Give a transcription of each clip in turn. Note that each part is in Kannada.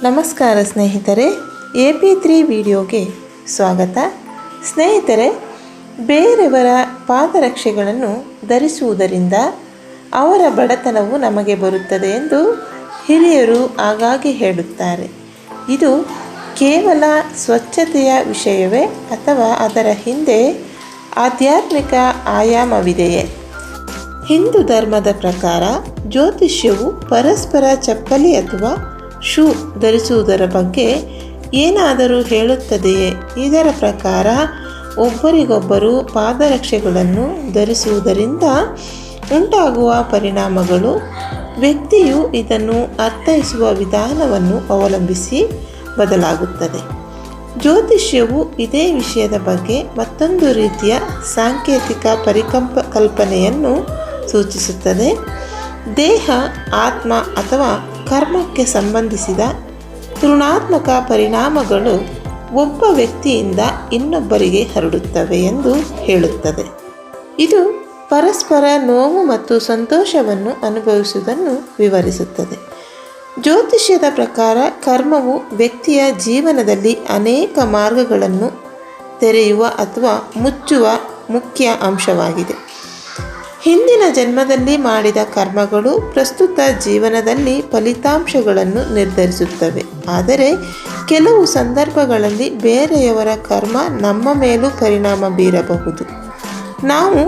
ನಮಸ್ಕಾರ ಸ್ನೇಹಿತರೆ, AP3 ವಿಡಿಯೋಗೆ ಸ್ವಾಗತ. ಸ್ನೇಹಿತರೆ, ಬೇರೆಯವರ ಪಾದರಕ್ಷೆಗಳನ್ನು ಧರಿಸುವುದರಿಂದ ಅವರ ಬಡತನವು ನಮಗೆ ಬರುತ್ತದೆ ಎಂದು ಹಿರಿಯರು ಆಗಾಗ್ಗೆ ಹೇಳುತ್ತಾರೆ. ಇದು ಕೇವಲ ಸ್ವಚ್ಛತೆಯ ವಿಷಯವೇ ಅಥವಾ ಅದರ ಹಿಂದೆ ಆಧ್ಯಾತ್ಮಿಕ ಆಯಾಮವಿದೆಯೇ? ಹಿಂದೂ ಧರ್ಮದ ಪ್ರಕಾರ ಜ್ಯೋತಿಷ್ಯವು ಪರಸ್ಪರ ಚಪ್ಪಲಿ ಅಥವಾ ಶೂ ಧರಿಸುವುದರ ಬಗ್ಗೆ ಏನಾದರೂ ಹೇಳುತ್ತದೆಯೇ? ಇದರ ಪ್ರಕಾರ ಒಬ್ಬರಿಗೊಬ್ಬರು ಪಾದರಕ್ಷೆಗಳನ್ನು ಧರಿಸುವುದರಿಂದ ಉಂಟಾಗುವ ಪರಿಣಾಮಗಳು ವ್ಯಕ್ತಿಯು ಇದನ್ನು ಅರ್ಥೈಸುವ ವಿಧಾನವನ್ನು ಅವಲಂಬಿಸಿ ಬದಲಾಗುತ್ತದೆ. ಜ್ಯೋತಿಷ್ಯವು ಇದೇ ವಿಷಯದ ಬಗ್ಗೆ ಮತ್ತೊಂದು ರೀತಿಯ ಸಾಂಕೇತಿಕ ಕಲ್ಪನೆಯನ್ನು ಸೂಚಿಸುತ್ತದೆ. ದೇಹ, ಆತ್ಮ ಅಥವಾ ಕರ್ಮಕ್ಕೆ ಸಂಬಂಧಿಸಿದ ಋಣಾತ್ಮಕ ಪರಿಣಾಮಗಳು ಒಬ್ಬ ವ್ಯಕ್ತಿಯಿಂದ ಇನ್ನೊಬ್ಬರಿಗೆ ಹರಡುತ್ತವೆ ಎಂದು ಹೇಳುತ್ತದೆ. ಇದು ಪರಸ್ಪರ ನೋವು ಮತ್ತು ಸಂತೋಷವನ್ನು ಅನುಭವಿಸುವುದನ್ನು ವಿವರಿಸುತ್ತದೆ. ಜ್ಯೋತಿಷ್ಯದ ಪ್ರಕಾರ ಕರ್ಮವು ವ್ಯಕ್ತಿಯ ಜೀವನದಲ್ಲಿ ಅನೇಕ ಮಾರ್ಗಗಳನ್ನು ತೆರೆಯುವ ಅಥವಾ ಮುಚ್ಚುವ ಮುಖ್ಯ ಅಂಶವಾಗಿದೆ. ಹಿಂದಿನ ಜನ್ಮದಲ್ಲಿ ಮಾಡಿದ ಕರ್ಮಗಳು ಪ್ರಸ್ತುತ ಜೀವನದಲ್ಲಿ ಫಲಿತಾಂಶಗಳನ್ನು ನಿರ್ಧರಿಸುತ್ತವೆ. ಆದರೆ ಕೆಲವು ಸಂದರ್ಭಗಳಲ್ಲಿ ಬೇರೆಯವರ ಕರ್ಮ ನಮ್ಮ ಮೇಲೂ ಪರಿಣಾಮ ಬೀರಬಹುದು. ನಾವು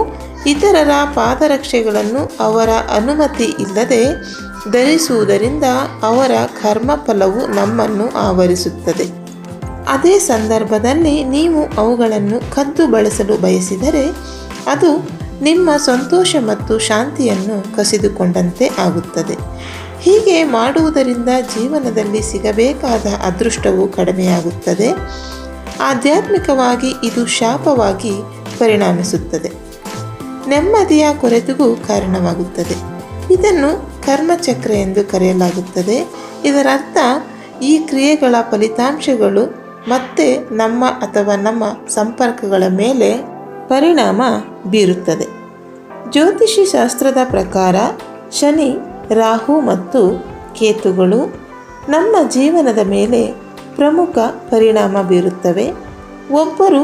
ಇತರರ ಪಾದರಕ್ಷೆಗಳನ್ನು ಅವರ ಅನುಮತಿ ಇಲ್ಲದೆ ಧರಿಸುವುದರಿಂದ ಅವರ ಕರ್ಮಫಲವು ನಮ್ಮನ್ನು ಆವರಿಸುತ್ತದೆ. ಅದೇ ಸಂದರ್ಭದಲ್ಲಿ ನೀವು ಅವುಗಳನ್ನು ಕದ್ದು ಬಳಸಲು ಬಯಸಿದರೆ ಅದು ನಿಮ್ಮ ಸಂತೋಷ ಮತ್ತು ಶಾಂತಿಯನ್ನು ಕಸಿದುಕೊಂಡಂತೆ ಆಗುತ್ತದೆ. ಹೀಗೆ ಮಾಡುವುದರಿಂದ ಜೀವನದಲ್ಲಿ ಸಿಗಬೇಕಾದ ಅದೃಷ್ಟವು ಕಡಿಮೆಯಾಗುತ್ತದೆ. ಆಧ್ಯಾತ್ಮಿಕವಾಗಿ ಇದು ಶಾಪವಾಗಿ ಪರಿಣಮಿಸುತ್ತದೆ. ನೆಮ್ಮದಿಯ ಕೊರತೆಗೂ ಕಾರಣವಾಗುತ್ತದೆ. ಇದನ್ನು ಕರ್ಮಚಕ್ರ ಎಂದು ಕರೆಯಲಾಗುತ್ತದೆ. ಇದರರ್ಥ ಈ ಕ್ರಿಯೆಗಳ ಫಲಿತಾಂಶಗಳು ಮತ್ತೆ ನಮ್ಮ ಅಥವಾ ನಮ್ಮ ಸಂಪರ್ಕಗಳ ಮೇಲೆ ಪರಿಣಾಮ ಬೀರುತ್ತದೆ. ಜ್ಯೋತಿಷಿ ಶಾಸ್ತ್ರದ ಪ್ರಕಾರ ಶನಿ, ರಾಹು ಮತ್ತು ಕೇತುಗಳು ನಮ್ಮ ಜೀವನದ ಮೇಲೆ ಪ್ರಮುಖ ಪರಿಣಾಮ ಬೀರುತ್ತವೆ. ಒಬ್ಬರು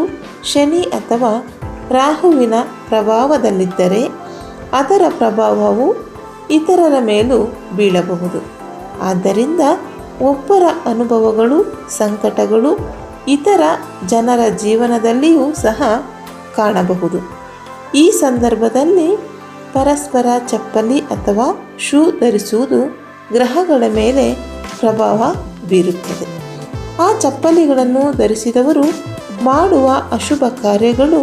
ಶನಿ ಅಥವಾ ರಾಹುವಿನ ಪ್ರಭಾವದಲ್ಲಿದ್ದರೆ ಅದರ ಪ್ರಭಾವವು ಇತರರ ಮೇಲೂ ಬೀಳಬಹುದು. ಆದ್ದರಿಂದ ಒಬ್ಬರ ಅನುಭವಗಳು, ಸಂಕಟಗಳು ಇತರ ಜನರ ಜೀವನದಲ್ಲಿಯೂ ಸಹ ಕಾಣಬಹುದು. ಈ ಸಂದರ್ಭದಲ್ಲಿ ಪರಸ್ಪರ ಚಪ್ಪಲಿ ಅಥವಾ ಶೂ ಧರಿಸುವುದು ಗ್ರಹಗಳ ಮೇಲೆ ಪ್ರಭಾವ ಬೀರುತ್ತದೆ. ಆ ಚಪ್ಪಲಿಗಳನ್ನು ಧರಿಸಿದವರು ಮಾಡುವ ಅಶುಭ ಕಾರ್ಯಗಳು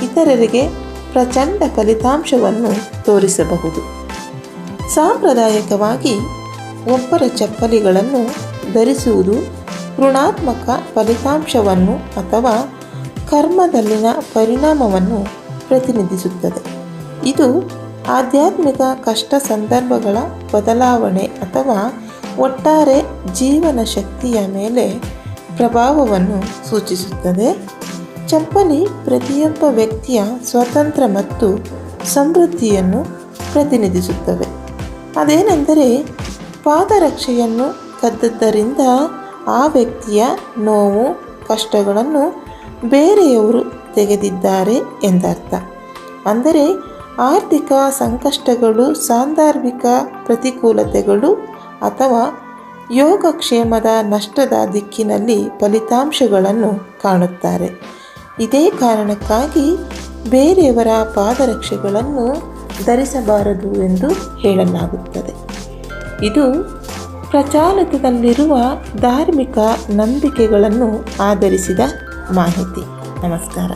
ಇತರರಿಗೆ ಪ್ರಚಂಡ ಫಲಿತಾಂಶವನ್ನು ತೋರಿಸಬಹುದು. ಸಾಂಪ್ರದಾಯಿಕವಾಗಿ ಒಬ್ಬರ ಚಪ್ಪಲಿಗಳನ್ನು ಧರಿಸುವುದು ಋಣಾತ್ಮಕ ಫಲಿತಾಂಶವನ್ನು ಅಥವಾ ಕರ್ಮದಲ್ಲಿನ ಪರಿಣಾಮವನ್ನು ಪ್ರತಿನಿಧಿಸುತ್ತದೆ. ಇದು ಆಧ್ಯಾತ್ಮಿಕ ಕಷ್ಟ ಸಂದರ್ಭಗಳ ಬದಲಾವಣೆ ಅಥವಾ ಒಟ್ಟಾರೆ ಜೀವನ ಶಕ್ತಿಯ ಮೇಲೆ ಪ್ರಭಾವವನ್ನು ಸೂಚಿಸುತ್ತದೆ. ಚಪ್ಪಲಿ ಪ್ರತಿಯೊಬ್ಬ ವ್ಯಕ್ತಿಯ ಸ್ವಾತಂತ್ರ್ಯ ಮತ್ತು ಸಮೃದ್ಧಿಯನ್ನು ಪ್ರತಿನಿಧಿಸುತ್ತವೆ. ಅದೇನೆಂದರೆ ಪಾದರಕ್ಷೆಯನ್ನು ಕದ್ದದ್ದರಿಂದ ಆ ವ್ಯಕ್ತಿಯ ನೋವು, ಕಷ್ಟಗಳನ್ನು ಬೇರೆಯವರು ತೆಗೆದಿದ್ದಾರೆ ಎಂದರ್ಥ. ಅಂದರೆ ಆರ್ಥಿಕ ಸಂಕಷ್ಟಗಳು, ಸಾಂದರ್ಭಿಕ ಪ್ರತಿಕೂಲತೆಗಳು ಅಥವಾ ಯೋಗಕ್ಷೇಮದ ನಷ್ಟದ ದಿಕ್ಕಿನಲ್ಲಿ ಫಲಿತಾಂಶಗಳನ್ನು ಕಾಣುತ್ತಾರೆ. ಇದೇ ಕಾರಣಕ್ಕಾಗಿ ಬೇರೆಯವರ ಪಾದರಕ್ಷೆಗಳನ್ನು ಧರಿಸಬಾರದು ಎಂದು ಹೇಳಲಾಗುತ್ತದೆ. ಇದು ಪ್ರಚಲಿತದಲ್ಲಿರುವ ಧಾರ್ಮಿಕ ನಂಬಿಕೆಗಳನ್ನು ಆಧರಿಸಿದ ಮಾಹಿತಿ. ನಮಸ್ಕಾರ.